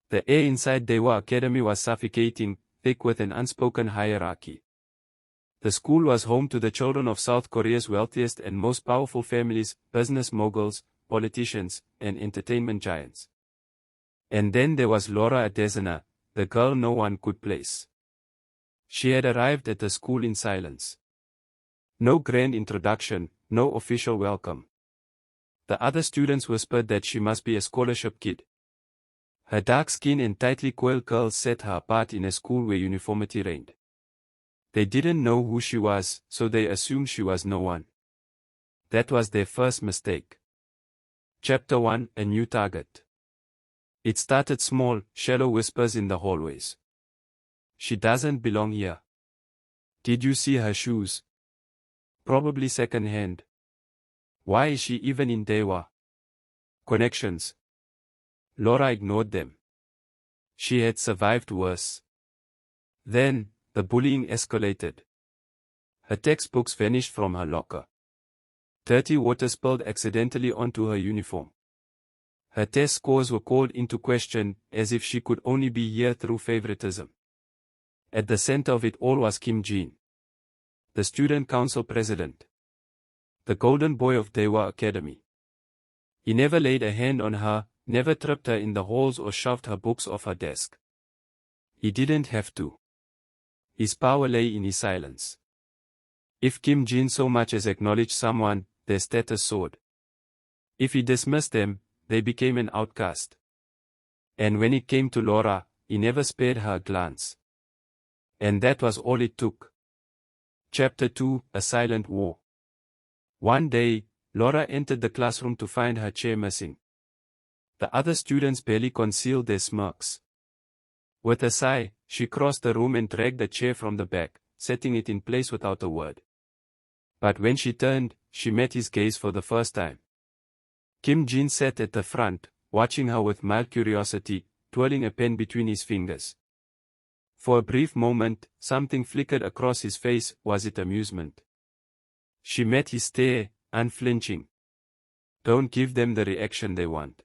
The air inside Dewa Academy was suffocating, thick with an unspoken hierarchy. The school was home to the children of South Korea's wealthiest and most powerful families, business moguls, politicians, and entertainment giants. And then there was Laura Adesina, the girl no one could place. She had arrived at the school in silence. No grand introduction, no official welcome. The other students whispered that she must be a scholarship kid. Her dark skin and tightly coiled curls set her apart in a school where uniformity reigned. They didn't know who she was, so they assumed she was no one. That was their first mistake. Chapter 1: A New Target. It started small, shallow whispers in the hallways. She doesn't belong here. Did you see her shoes? Probably second-hand. Why is she even in Dewa? Connections. Laura ignored them. She had survived worse. Then, the bullying escalated. Her textbooks vanished from her locker. Dirty water spilled accidentally onto her uniform. Her test scores were called into question, as if she could only be here through favoritism. At the center of it all was Kim Jin, the student council president, the golden boy of Dewa Academy. He never laid a hand on her, never tripped her in the halls or shoved her books off her desk. He didn't have to. His power lay in his silence. If Kim Jin so much as acknowledged someone, their status soared. If he dismissed them, they became an outcast. And when it came to Laura, he never spared her a glance. And that was all it took. Chapter 2: A Silent War. One day, Laura entered the classroom to find her chair missing. The other students barely concealed their smirks. With a sigh, she crossed the room and dragged the chair from the back, setting it in place without a word. But when she turned, she met his gaze for the first time. Kim Jin sat at the front, watching her with mild curiosity, twirling a pen between his fingers. For a brief moment, something flickered across his face. Was it amusement? She met his stare, unflinching. Don't give them the reaction they want.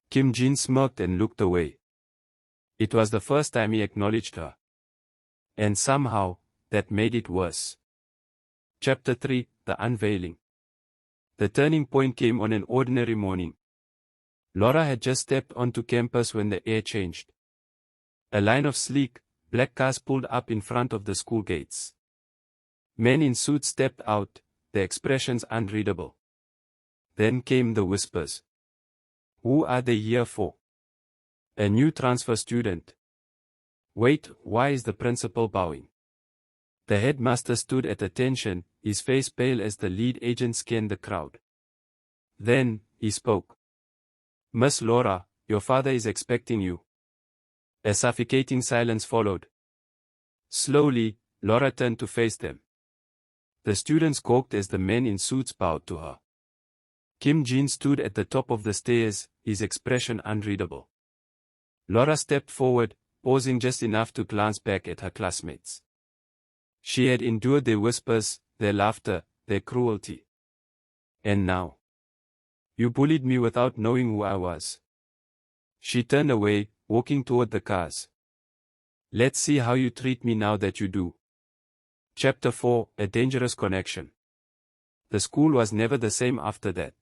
Kim Jin smirked and looked away. It was the first time he acknowledged her. And somehow, that made it worse. Chapter 3: The Unveiling. The turning point came on an ordinary morning. Laura had just stepped onto campus when the air changed. A line of sleek, black cars pulled up in front of the school gates. Men in suits stepped out, their expressions unreadable. Then came the whispers. Who are they here for? A new transfer student. Wait, why is the principal bowing? The headmaster stood at attention, his face pale as the lead agent scanned the crowd. Then, he spoke. Miss Laura, your father is expecting you. A suffocating silence followed. Slowly, Laura turned to face them. The students gawked as the men in suits bowed to her. Kim Jin stood at the top of the stairs, his expression unreadable. Laura stepped forward, pausing just enough to glance back at her classmates. She had endured their whispers, their laughter, their cruelty. And now? You bullied me without knowing who I was. She turned away, walking toward the cars. Let's see how you treat me now that you do. Chapter 4: A Dangerous Connection. The school was never the same after that.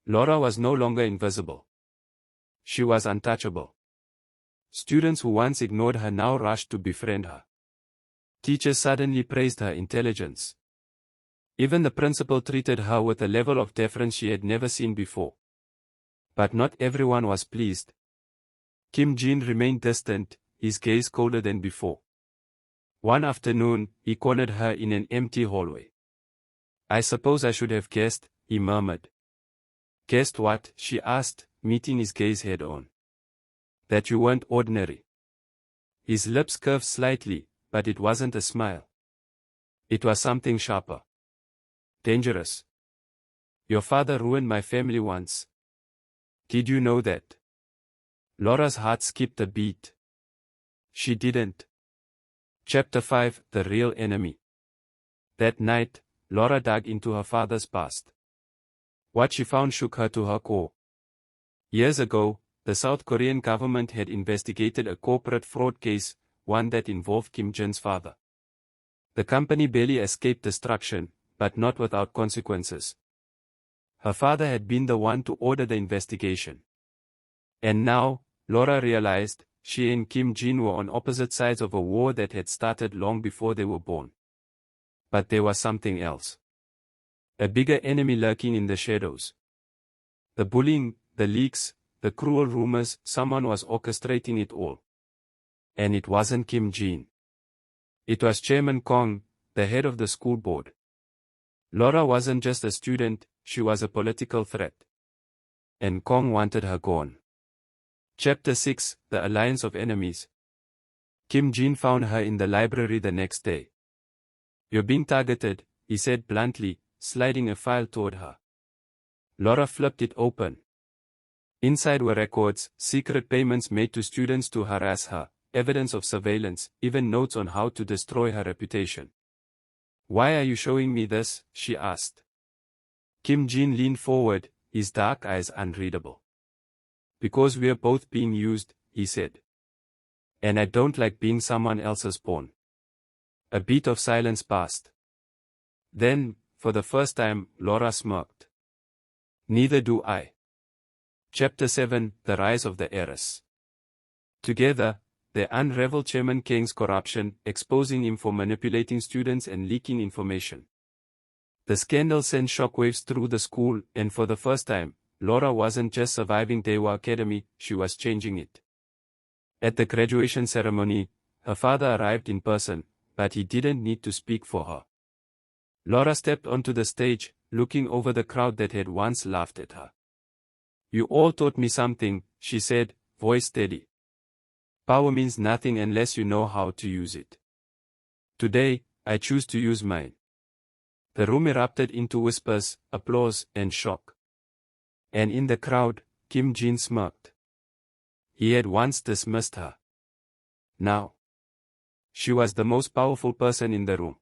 Laura was no longer invisible. She was untouchable. Students who once ignored her now rushed to befriend her. Teachers suddenly praised her intelligence. Even the principal treated her with a level of deference she had never seen before. But not everyone was pleased. Kim Jin remained distant, his gaze colder than before. One afternoon, he cornered her in an empty hallway. I suppose I should have guessed, he murmured. Guessed what? She asked, meeting his gaze head-on. That you weren't ordinary. His lips curved slightly, but it wasn't a smile. It was something sharper. Dangerous. Your father ruined my family once. Did you know that? Laura's heart skipped a beat. She didn't. Chapter 5: The Real Enemy. That night, Laura dug into her father's past. What she found shook her to her core. Years ago, the South Korean government had investigated a corporate fraud case, one that involved Kim Jin's father. The company barely escaped destruction, but not without consequences. Her father had been the one to order the investigation. And now, Laura realized, she and Kim Jin were on opposite sides of a war that had started long before they were born. But there was something else. A bigger enemy lurking in the shadows. The bullying, the leaks, the cruel rumors, someone was orchestrating it all. And it wasn't Kim Jin. It was Chairman Kong, the head of the school board. Laura wasn't just a student, she was a political threat. And Kong wanted her gone. Chapter 6, The Alliance of Enemies. Kim Jin found her in the library the next day. "You're being targeted," he said bluntly, sliding a file toward her. Laura flipped it open. Inside were records, secret payments made to students to harass her, evidence of surveillance, even notes on how to destroy her reputation. "Why are you showing me this?" she asked. Kim Jin leaned forward, his dark eyes unreadable. "Because we're both being used," he said. "And I don't like being someone else's pawn." A beat of silence passed. Then, for the first time, Laura smirked. "Neither do I." Chapter 7, The Rise of the Heiress. Together, they unraveled Chairman Kang's corruption, exposing him for manipulating students and leaking information. The scandal sent shockwaves through the school, and for the first time, Laura wasn't just surviving Daewoo Academy, she was changing it. At the graduation ceremony, her father arrived in person, but he didn't need to speak for her. Laura stepped onto the stage, looking over the crowd that had once laughed at her. "You all taught me something," she said, voice steady. "Power means nothing unless you know how to use it. Today, I choose to use mine." The room erupted into whispers, applause, and shock. And in the crowd, Kim Jin smirked. He had once dismissed her. Now, she was the most powerful person in the room.